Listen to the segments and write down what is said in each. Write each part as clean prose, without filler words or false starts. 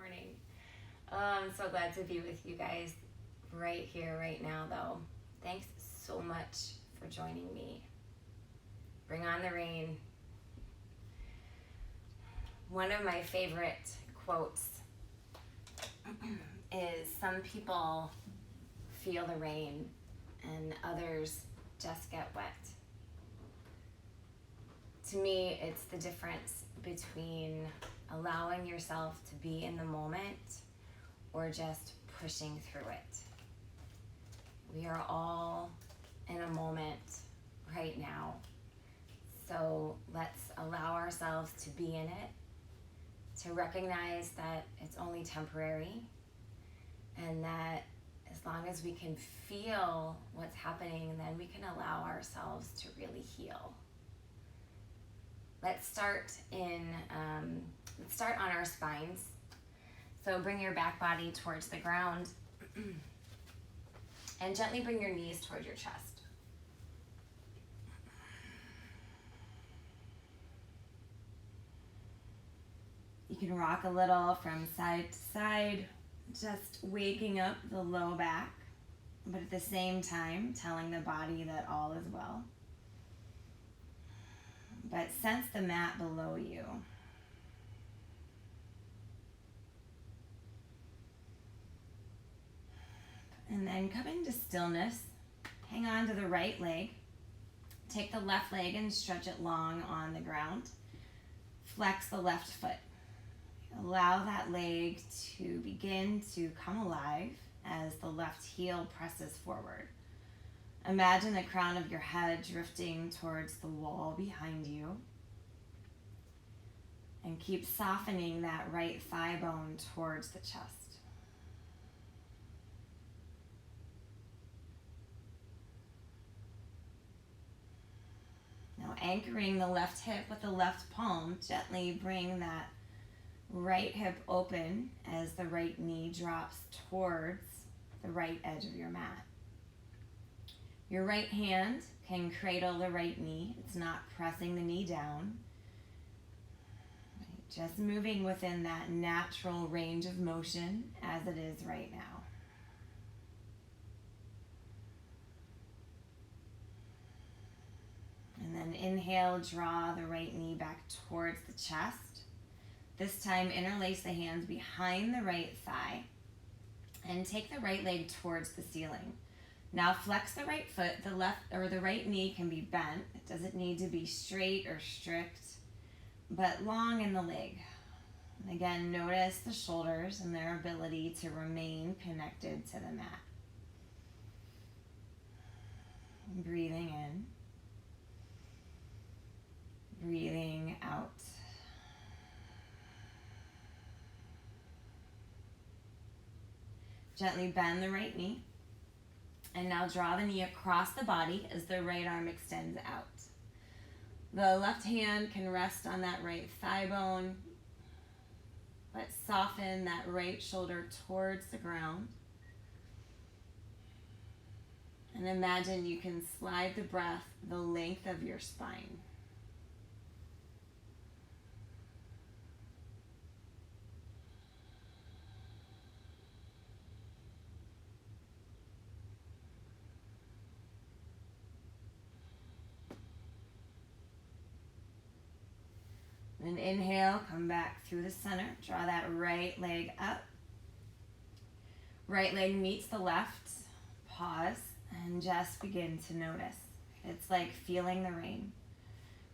morning. I'm so glad to be with you guys right here, right now, though. Thanks so much for joining me. Bring on the rain. One of my favorite quotes is, some people feel the rain and others just get wet. To me, it's the difference between allowing yourself to be in the moment or just pushing through it. We are all in a moment right now. So let's allow ourselves to be in it, to recognize that it's only temporary, and that as long as we can feel what's happening, then we can allow ourselves to really heal. Let's start on our spines. So bring your back body towards the ground and gently bring your knees towards your chest. You can rock a little from side to side, just waking up the low back, but at the same time telling the body that all is well. But sense the mat below you. And then come into stillness. Hang on to the right leg. Take the left leg and stretch it long on the ground. Flex the left foot. Allow that leg to begin to come alive as the left heel presses forward. Imagine the crown of your head drifting towards the wall behind you. And keep softening that right thigh bone towards the chest. Now anchoring the left hip with the left palm, gently bring that right hip open as the right knee drops towards the right edge of your mat. Your right hand can cradle the right knee. It's not pressing the knee down. Just moving within that natural range of motion as it is right now. And then inhale, draw the right knee back towards the chest. This time interlace the hands behind the right thigh and take the right leg towards the ceiling. Now flex the right foot. The left or the right knee can be bent. It doesn't need to be straight or strict, but long in the leg. And again, notice the shoulders and their ability to remain connected to the mat. Breathing in. Breathing out. Gently bend the right knee. And now draw the knee across the body as the right arm extends out. The left hand can rest on that right thigh bone, but soften that right shoulder towards the ground. And imagine you can slide the breath the length of your spine. And inhale, come back through the center. Draw that right leg up. Right leg meets the left. Pause and just begin to notice. It's like feeling the rain.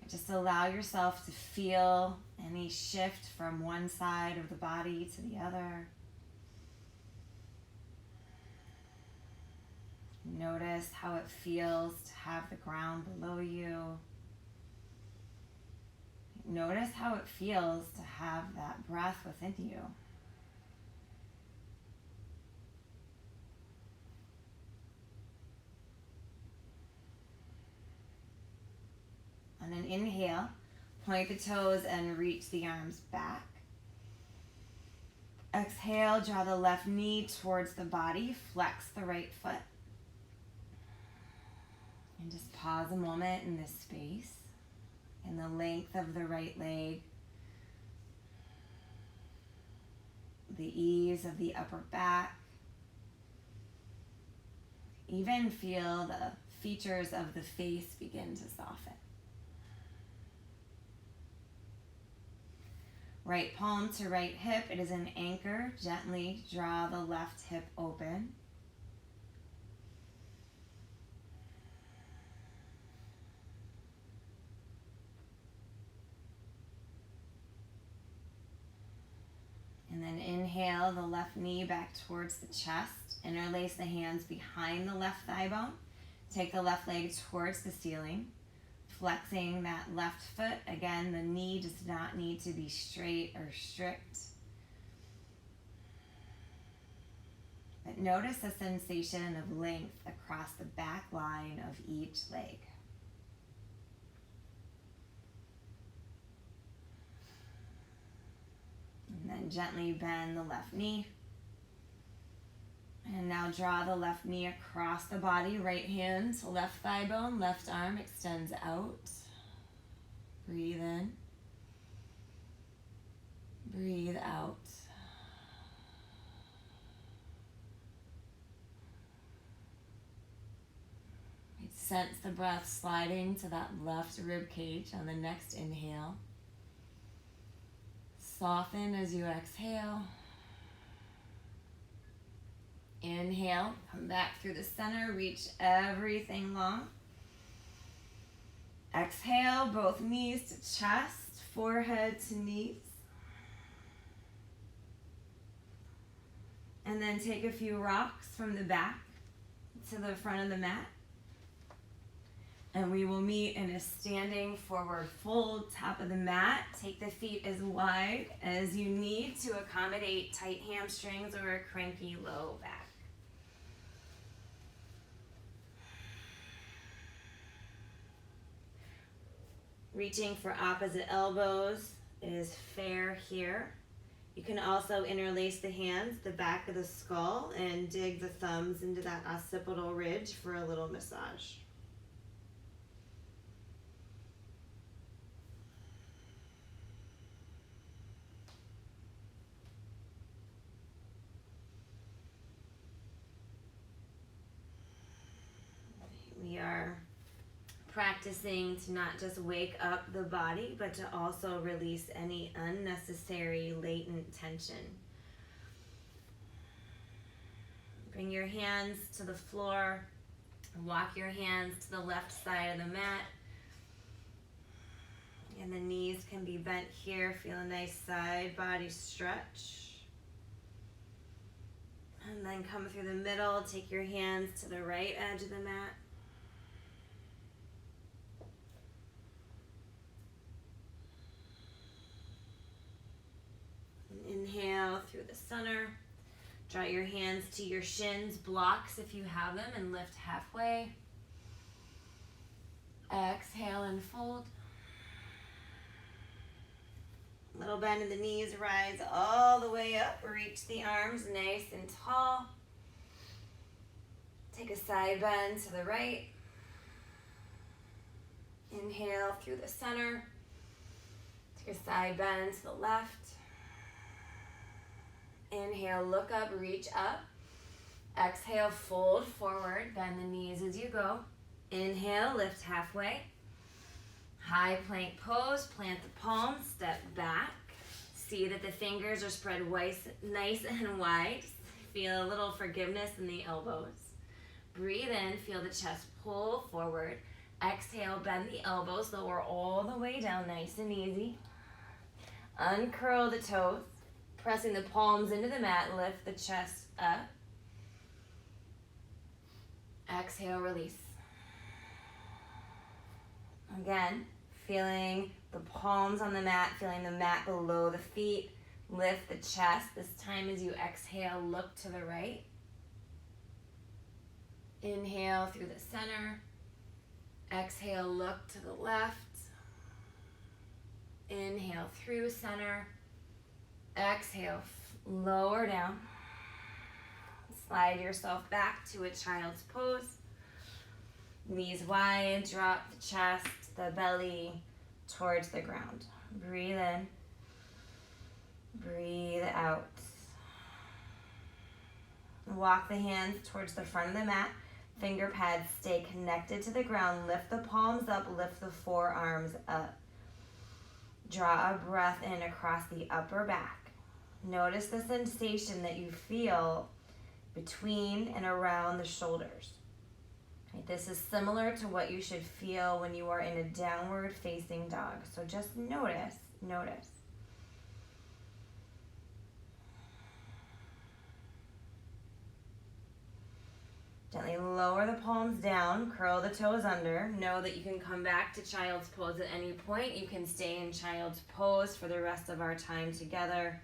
Just allow yourself to feel any shift from one side of the body to the other. Notice how it feels to have the ground below you. Notice how it feels to have that breath within you. On an inhale, point the toes and reach the arms back. Exhale, draw the left knee towards the body, flex the right foot. And just pause a moment in this space. In the length of the right leg, the ease of the upper back. Even feel the features of the face begin to soften. Right palm to right hip. It is an anchor. Gently draw the left hip open. And then inhale the left knee back towards the chest. Interlace the hands behind the left thigh bone. Take the left leg towards the ceiling. Flexing that left foot. Again, the knee does not need to be straight or strict. But notice the sensation of length across the back line of each leg. And then gently bend the left knee. And now draw the left knee across the body. Right hand to left thigh bone. Left arm extends out. Breathe in. Breathe out. Sense the breath sliding to that left rib cage on the next inhale. Soften as you exhale. Inhale, come back through the center, reach everything long. Exhale, both knees to chest, forehead to knees. And then take a few rocks from the back to the front of the mat. And we will meet in a standing forward fold, top of the mat. Take the feet as wide as you need to accommodate tight hamstrings or a cranky low back. Reaching for opposite elbows is fair here. You can also interlace the hands, the back of the skull, and dig the thumbs into that occipital ridge for a little massage. We are practicing to not just wake up the body, but to also release any unnecessary latent tension. Bring your hands to the floor. Walk your hands to the left side of the mat. And the knees can be bent here. Feel a nice side body stretch. And then come through the middle. Take your hands to the right edge of the mat. Inhale through the center. Draw your hands to your shins, blocks if you have them, and lift halfway. Exhale and fold. Little bend in the knees, rise all the way up. Reach the arms nice and tall. Take a side bend to the right. Inhale through the center. Take a side bend to the left. Inhale, look up, reach up. Exhale, fold forward, bend the knees as you go. Inhale, lift halfway. High plank pose, plant the palms, step back. See that the fingers are spread nice and wide. Feel a little forgiveness in the elbows. Breathe in, feel the chest pull forward. Exhale, bend the elbows, lower all the way down, nice and easy. Uncurl the toes. Pressing the palms into the mat, lift the chest up. Exhale, release. Again, feeling the palms on the mat, feeling the mat below the feet. Lift the chest. This time as you exhale, look to the right. Inhale through the center. Exhale, look to the left. Inhale through center. Exhale, lower down. Slide yourself back to a child's pose. Knees wide, drop the chest, the belly towards the ground. Breathe in, breathe out. Walk the hands towards the front of the mat. Finger pads stay connected to the ground. Lift the palms up, lift the forearms up. Draw a breath in across the upper back. Notice the sensation that you feel between and around the shoulders. This is similar to what you should feel when you are in a downward facing dog. So just notice. Gently lower the palms down, curl the toes under. Know that you can come back to child's pose at any point. You can stay in child's pose for the rest of our time together.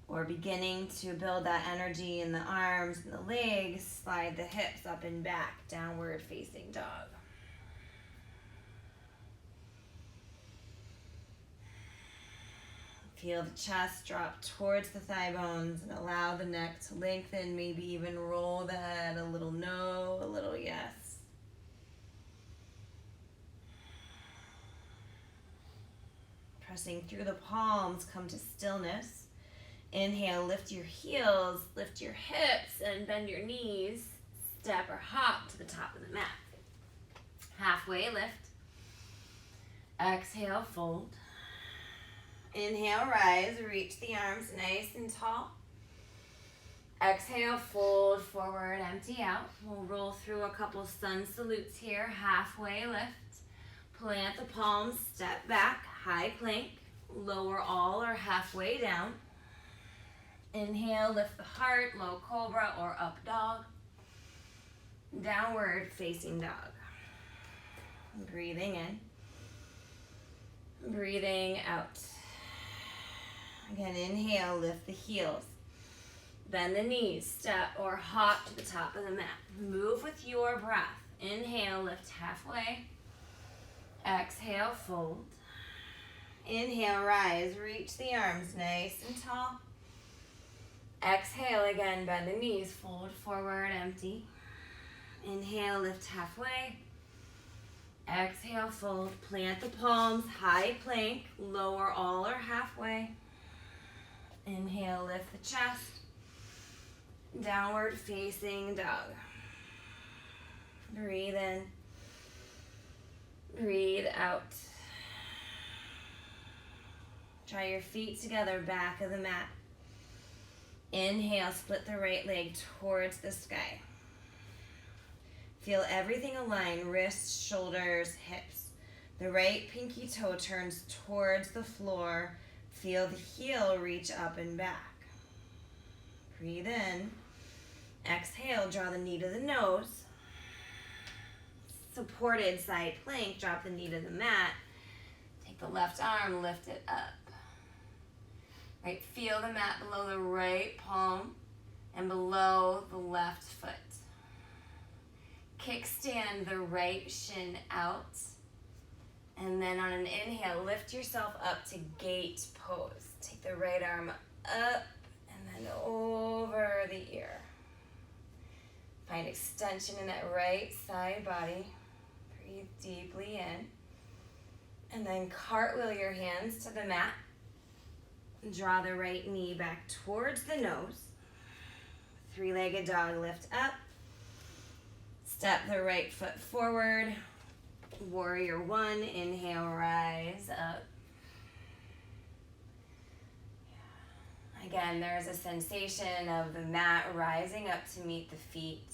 Or beginning to build that energy in the arms and the legs, slide the hips up and back, downward facing dog. Feel the chest drop towards the thigh bones and allow the neck to lengthen, maybe even roll the head, a little no, a little yes. Pressing through the palms, come to stillness. Inhale, lift your heels, lift your hips, and bend your knees. Step or hop to the top of the mat. Halfway lift. Exhale, fold. Inhale, rise, reach the arms nice and tall. Exhale, fold forward, empty out. We'll roll through a couple sun salutes here. Halfway lift. Plant the palms, step back, high plank. Lower all or halfway down. Inhale, lift the heart, low cobra or up dog. Downward facing dog. Breathing in. Breathing out. Again, inhale, lift the heels. Bend the knees, step or hop to the top of the mat. Move with your breath. Inhale, lift halfway. Exhale, fold. Inhale, rise, reach the arms nice and tall. Exhale again, bend the knees, fold forward, empty. Inhale, lift halfway. Exhale, fold, plant the palms, high plank, lower all or halfway. Inhale, lift the chest. Downward facing dog. Breathe in. Breathe out. Try your feet together, back of the mat. Inhale, split the right leg towards the sky. Feel everything align, wrists, shoulders, hips. The right pinky toe turns towards the floor. Feel the heel reach up and back. Breathe in. Exhale, draw the knee to the nose. Supported side plank, drop the knee to the mat. Take the left arm, lift it up. Right, feel the mat below the right palm and below the left foot. Kickstand the right shin out. And then on an inhale, lift yourself up to gate pose. Take the right arm up and then over the ear. Find extension in that right side body. Breathe deeply in. And then cartwheel your hands to the mat. Draw the right knee back towards the nose. Three-legged dog, lift up. Step the right foot forward. Warrior one, inhale, rise up. Again, there's a sensation of the mat rising up to meet the feet.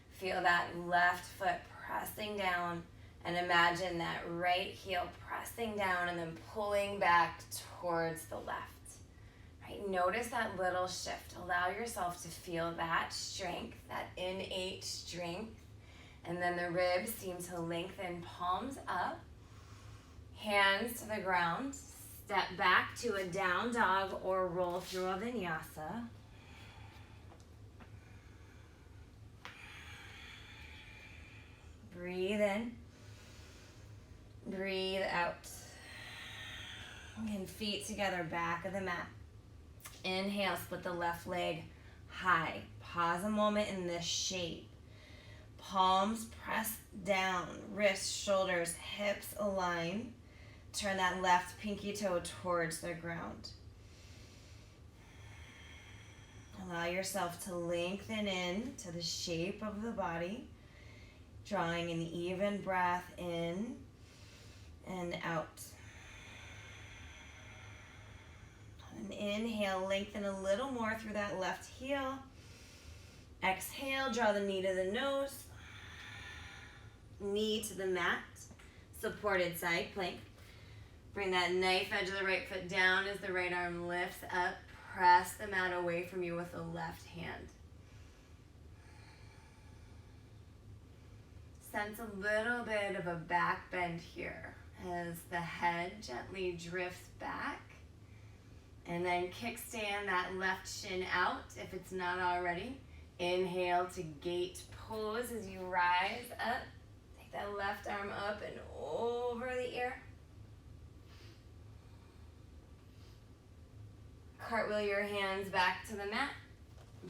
Feel that left foot pressing down and imagine that right heel pressing down and then pulling back towards the left. Right? Notice that little shift. Allow yourself to feel that strength, that innate strength. And then the ribs seem to lengthen, palms up, hands to the ground. Step back to a down dog or roll through a vinyasa. Breathe in. Breathe out. And feet together, back of the mat. Inhale, split the left leg high. Pause a moment in this shape. Palms press down, wrists, shoulders, hips align. Turn that left pinky toe towards the ground. Allow yourself to lengthen in to the shape of the body, drawing an even breath in and out. And inhale, lengthen a little more through that left heel. Exhale, draw the knee to the nose, knee to the mat, supported side plank. Bring that knife edge of the right foot down as the right arm lifts up. Press the mat away from you with the left hand. Sense a little bit of a back bend here as the head gently drifts back. And then kickstand that left shin out if it's not already. Inhale to gate pose as you rise up. Take that left arm up and over the ear. Cartwheel your hands back to the mat.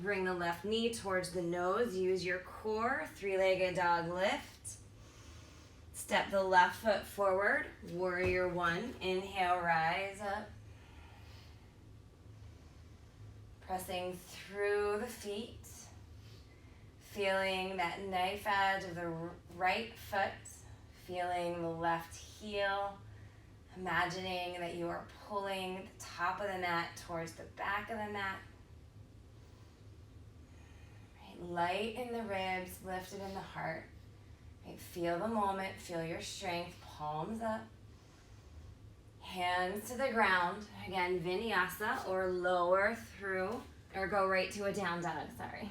Bring the left knee towards the nose. Use your core, three-legged dog lift. Step the left foot forward, warrior one. Inhale, rise up. Pressing through the feet. Feeling that knife edge of the right foot. Feeling the left heel. Imagining that you are pulling the top of the mat towards the back of the mat. Right, light in the ribs, lifted in the heart. Right, feel the moment, feel your strength, palms up. Hands to the ground. Again, vinyasa or lower through, or go right to a down dog, sorry.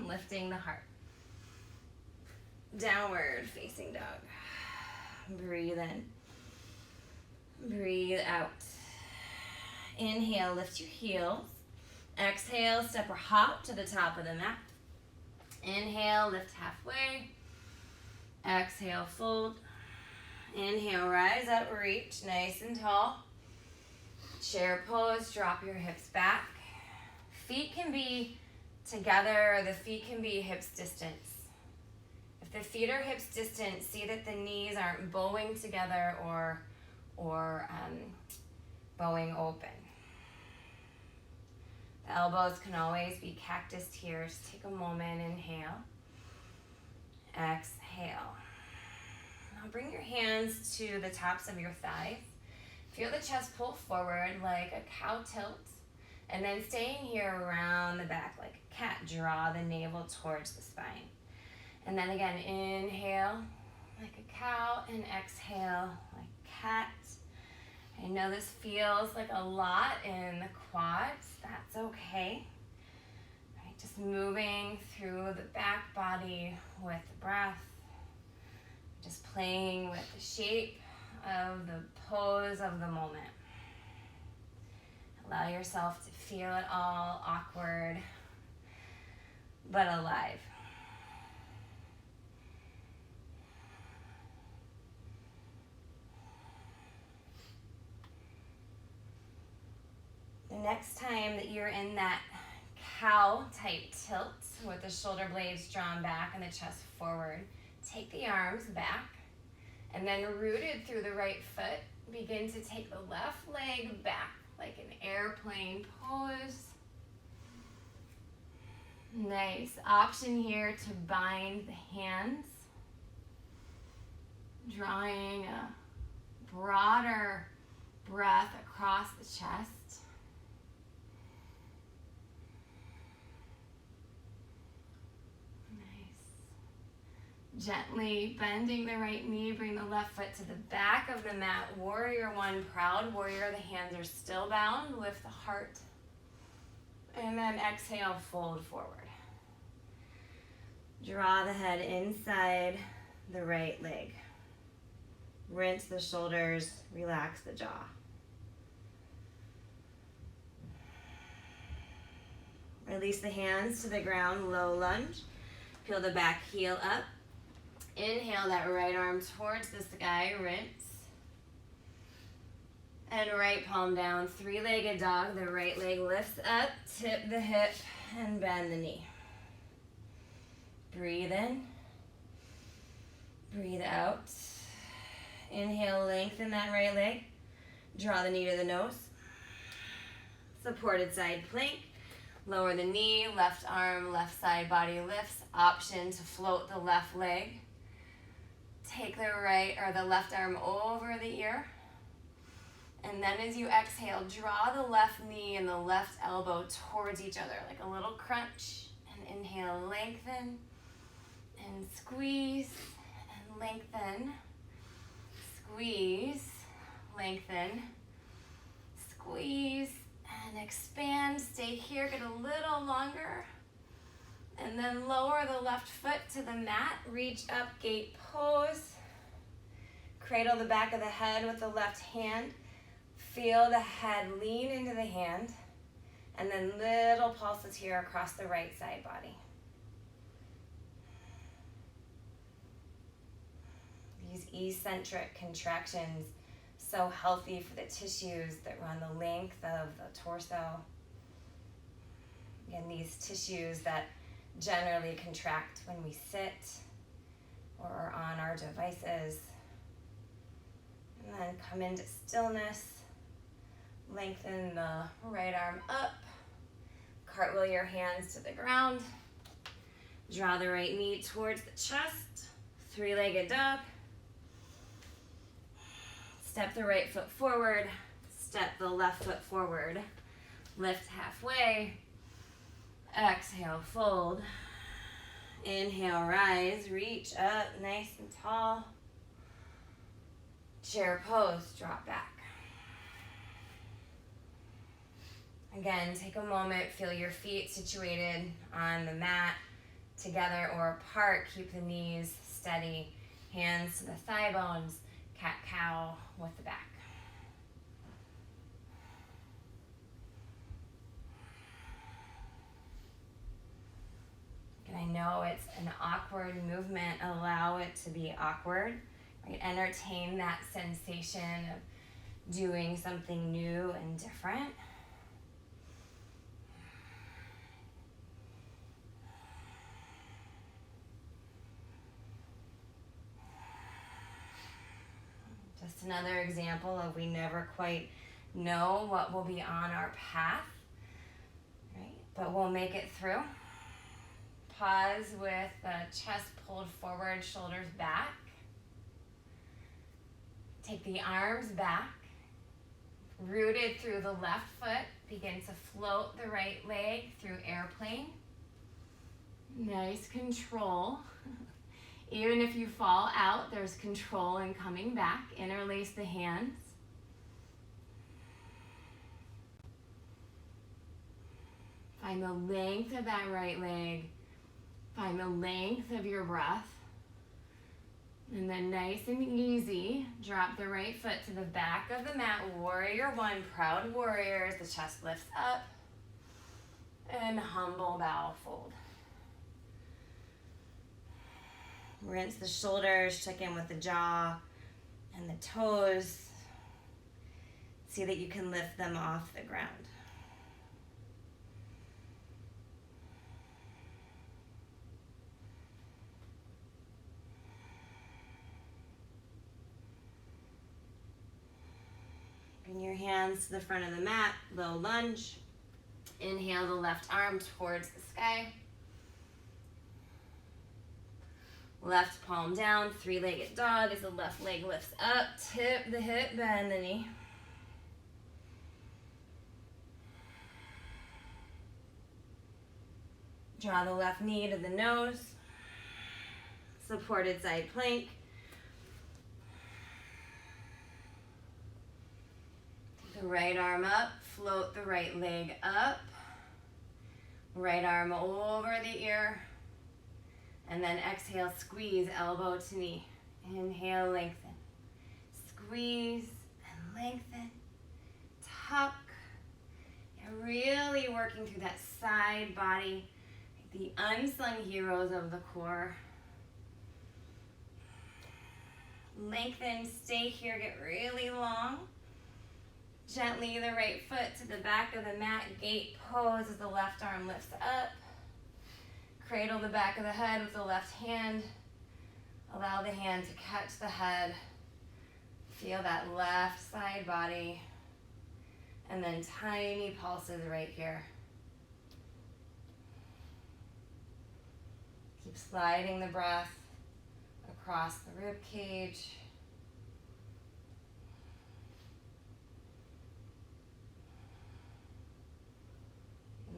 Lifting the heart. Downward facing dog. Breathe in. Breathe out. Inhale, lift your heels. Exhale, step or hop to the top of the mat. Inhale, lift halfway. Exhale, fold. Inhale, rise up, reach nice and tall. Chair pose, drop your hips back. Feet can be together, or the feet can be hips distance. If the feet are hips distant, see that the knees aren't bowing together or bowing open. The elbows can always be cactus here. Just take a moment, inhale. Exhale. Now bring your hands to the tops of your thighs. Feel the chest pull forward like a cow tilt. And then staying here around the back like a cat. Draw the navel towards the spine. And then again, inhale like a cow and exhale like cat. I know this feels like a lot in the quads. That's okay. Right, just moving through the back body with the breath. Just playing with the shape of the pose of the moment. Allow yourself to feel it all awkward but alive. The next time that you're in that cow type tilt with the shoulder blades drawn back and the chest forward, take the arms back and then rooted through the right foot, begin to take the left leg back like an airplane pose. Nice. Option here to bind the hands, drawing a broader breath across the chest. Gently bending the right knee, bring the left foot to the back of the mat. Warrior one, proud warrior. The hands are still bound. Lift the heart. And then exhale, fold forward. Draw the head inside the right leg. Rinse the shoulders, relax the jaw. Release the hands to the ground, low lunge. Peel the back heel up. Inhale that right arm towards the sky, rinse. And right palm down, three-legged dog. The right leg lifts up, tip the hip, and bend the knee. Breathe in. Breathe out. Inhale, lengthen that right leg. Draw the knee to the nose. Supported side plank. Lower the knee, left arm, left side body lifts. Option to float the left leg. Take the right or the left arm over the ear. And then as you exhale, draw the left knee and the left elbow towards each other, like a little crunch. And inhale, lengthen, and squeeze, and lengthen. Squeeze, lengthen, squeeze, and expand. Stay here, get a little longer. And then lower the left foot to the mat. Reach up, gate pose. Cradle the back of the head with the left hand. Feel the head lean into the hand. And then little pulses here across the right side body. These eccentric contractions, so healthy for the tissues that run the length of the torso. Again, these tissues that generally contract when we sit or are on our devices. And then come into stillness. Lengthen the right arm up. Cartwheel your hands to the ground. Draw the right knee towards the chest. Three-legged dog. Step the right foot forward. Step the left foot forward. Lift halfway. Exhale, fold. Inhale, rise. Reach up nice and tall. Chair pose, drop back. Again, take a moment, feel your feet situated on the mat, together or apart. Keep the knees steady, hands to the thigh bones, cat-cow with the back. And I know it's an awkward movement. Allow it to be awkward. Right? Entertain that sensation of doing something new and different. Just another example of we never quite know what will be on our path, right? But we'll make it through. Pause with the chest pulled forward, shoulders back. Take the arms back, rooted through the left foot. Begin to float the right leg through airplane. Nice control. Even if you fall out, there's control in coming back. Interlace the hands. Find the length of that right leg. Find the length of your breath. And then nice and easy, drop the right foot to the back of the mat. Warrior one, proud warriors. The chest lifts up. And humble bow fold. Rinse the shoulders, check in with the jaw and the toes. See that you can lift them off the ground. Bring your hands to the front of the mat, low lunge. Inhale the left arm towards the sky. Left palm down, three-legged dog as the left leg lifts up. Tip the hip, bend the knee. Draw the left knee to the nose. Supported side plank. The right arm up, float the right leg up. Right arm over the ear. And then exhale, squeeze, elbow to knee. Inhale, lengthen. Squeeze and lengthen. Tuck. And really working through that side body. The unsung heroes of the core. Lengthen, stay here, get really long. Gently the right foot to the back of the mat. Gate pose as the left arm lifts up. Cradle the back of the head with the left hand. Allow the hand to catch the head. Feel that left side body. And then tiny pulses right here. Keep sliding the breath across the rib cage.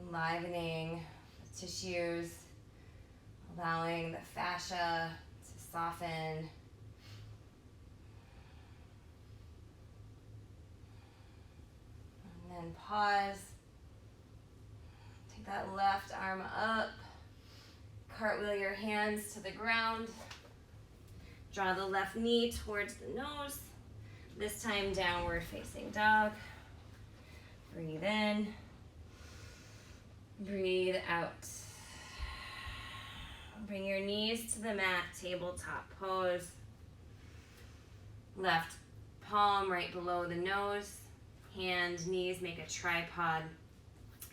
Enlivening the tissues, allowing the fascia to soften. And then pause. Take that left arm up. Cartwheel your hands to the ground. Draw the left knee towards the nose. This time downward facing dog. Breathe in. Breathe out. Bring your knees to the mat, tabletop pose. Left palm right below the nose. Hand, knees make a tripod.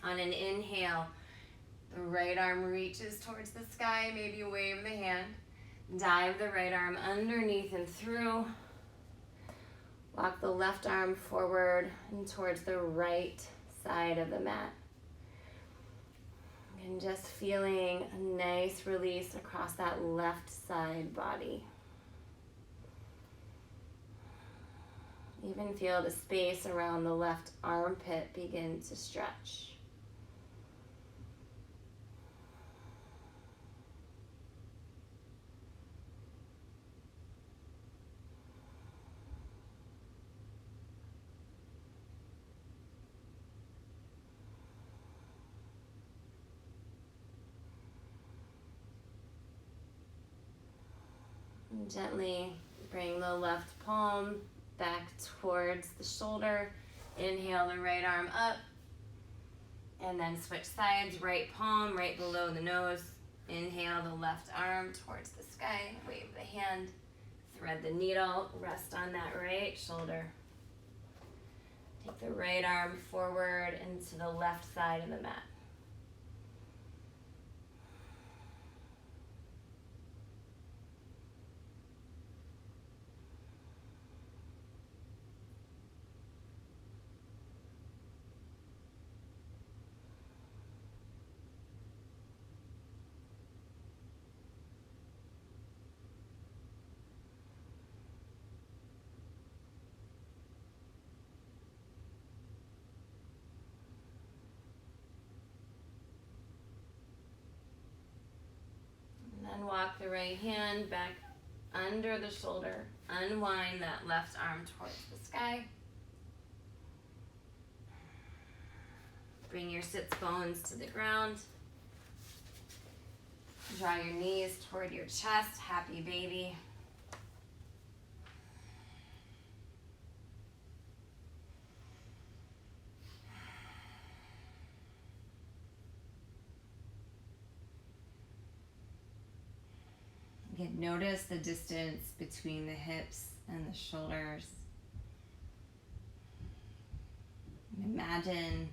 On an inhale, the right arm reaches towards the sky, maybe wave the hand. Dive the right arm underneath and through. Walk the left arm forward and towards the right side of the mat. And just feeling a nice release across that left side body. Even feel the space around the left armpit begin to stretch. And gently bring the left palm back towards the shoulder. Inhale the right arm up. And then switch sides, right palm right below the nose. Inhale the left arm towards the sky. Wave the hand. Thread the needle. Rest on that right shoulder. Take the right arm forward into the left side of the mat. And walk the right hand back under the shoulder. Unwind that left arm towards the sky. Bring your sits bones to the ground. Draw your knees toward your chest. Happy baby. Again, notice the distance between the hips and the shoulders. And imagine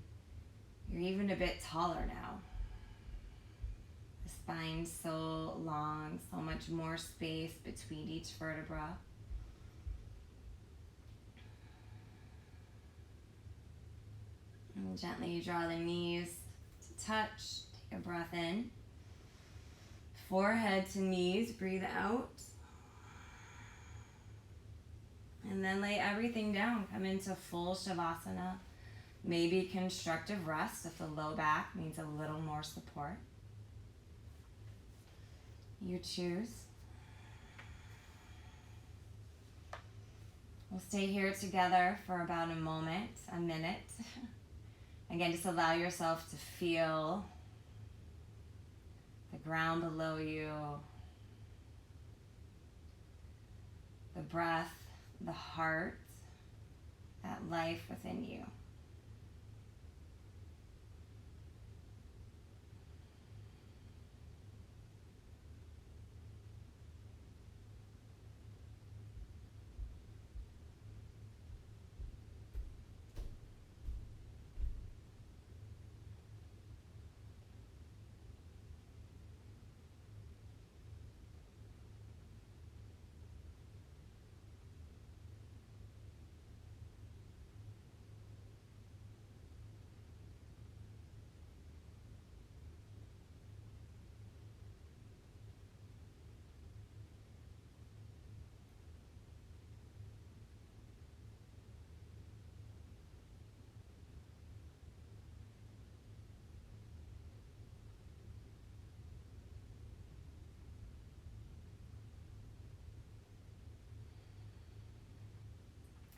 you're even a bit taller now. The spine's so long, so much more space between each vertebra. And gently draw the knees to touch. Take a breath in. Forehead to knees, breathe out. And then lay everything down. Come into full Shavasana. Maybe constructive rest if the low back needs a little more support. You choose. We'll stay here together for about a minute. Again, just allow yourself to feel the ground below you, the breath, the heart, that life within you.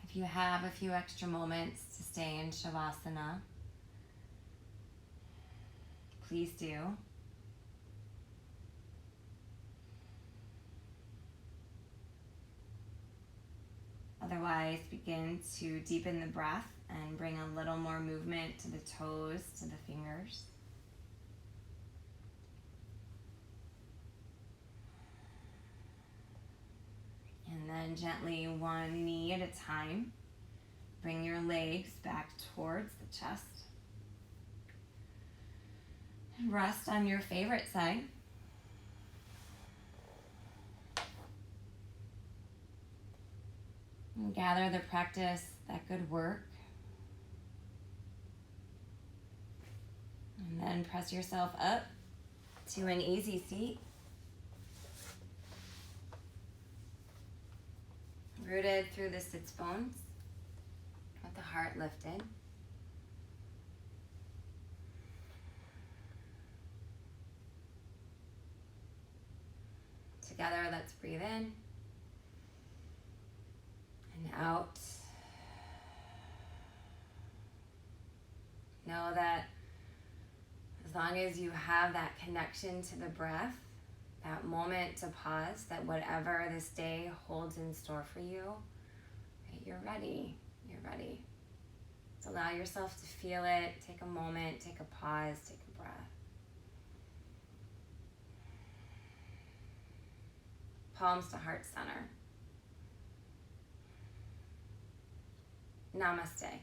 If you have a few extra moments to stay in Shavasana, please do. Otherwise, begin to deepen the breath and bring a little more movement to the toes, to the fingers. And then gently, one knee at a time, bring your legs back towards the chest. And rest on your favorite side. And gather the practice that could work. And then press yourself up to an easy seat. Rooted through the sits bones, with the heart lifted. Together, let's breathe in and out. Know that as long as you have that connection to the breath, that moment to pause, that whatever this day holds in store for you, right, you're ready. You're ready. So allow yourself to feel it. Take a moment, take a pause, take a breath. Palms to heart center. Namaste.